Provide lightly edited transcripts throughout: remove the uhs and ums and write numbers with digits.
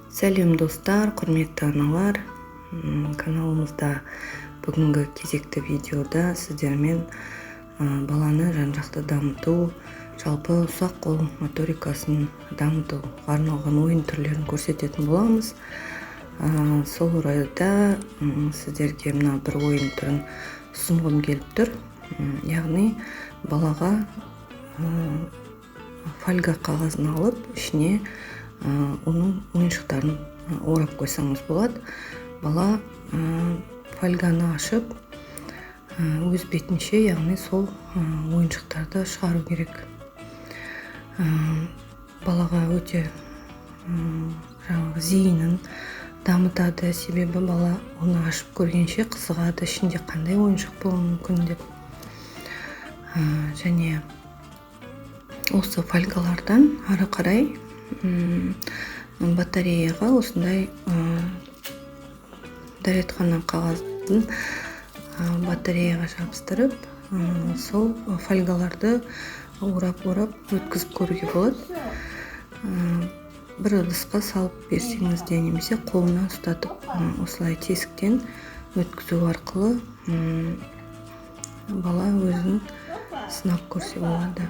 Сәлем достар, құрметті аналар. Каналымызда бүгінгі кезекті видеода сіздермен баланы жан-жақты дамыту, жалпы ұсақ қол моторикасын дамытуға арналған ойын түрлерін көрсететін боламыз. Сол орайда сіздерге мына бір ойын түрін ұсынғым келіп тұр. Яғни балаға фольга қағазын алып, ішіне оның ойыншықтарын орап қойсаңыз болады. Бала фольганы ашып, өз бетінше, яғни сол ойыншықтарды шығару керек. Балаға өте зейінін дамытады, себебі бала оны ашып көргенше қызығады, ішінде қандай ойыншық болуы мүмкін деп. Және осы фольгалардан ары қарай батареяға осындай дәретхана қағазын батареяға жабыстырып, сол фольгаларды орап өткізіп көруге болады. Бір ыдысқа салып берсеңіз де, немесе қолына ұстатып, осылай тесіктен өткізу арқылы бала өзін сынап көрсе болады.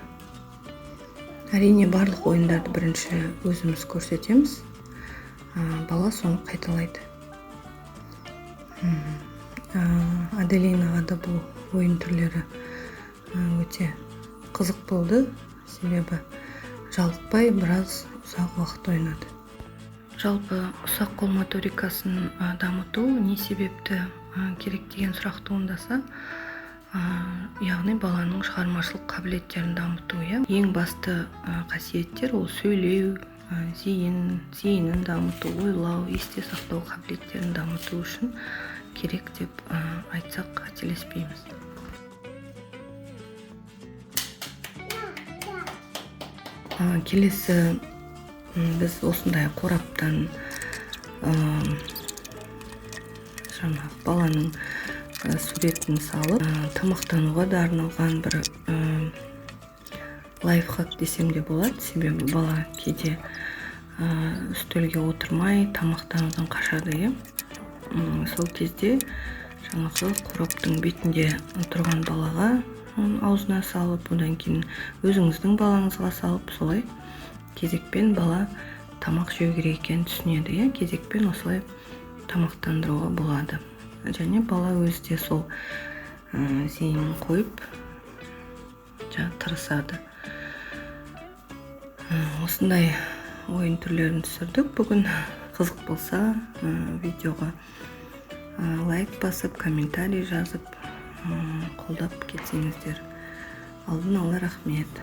Әрине, барлық ойындарды бірінші өзіміз көрсетеміз, бала соны қайталайды. Аделинаға да бұл ойын түрлері өте қызық болды, себебі жалықпай біраз ұзақ уақыт ойнады. Жалпы ұсақ қол моторикасын дамыту не себепті керек деген сұрақ туындаса, яғни баланың шығармашылық қабілеттерін дамыту. Ең басты қасиеттер ол сөйлеу, зейінін дамыту, ойлау, есте сақтау қабілеттерін дамыту үшін керек деп айтсақ қателеспейміз. Келесі біз осындай қораптан баланың суретін салып, тамақтануға да арналған бір лайфхак десем де болады, себебі бала кейде үстелге отырмай тамақтанудан қашады. Сол кезде жаңағы қораптың бетінде тұрған балаға аузына салып, одан кейін өзіңіздің балаңызға салып, солай кезекпен бала тамақ жеу керек екенін түсінеді. Кезекпен осылай тамақтандыруға болады. Және бала өзі де сол зейінін қойып тырысады. Осындай ойын түрлерін түсірдік бүгін. Қызық болса, видеоға лайк басып, комментарий жазып, қолдап кетсеңіздер. Алдын ала рахмет.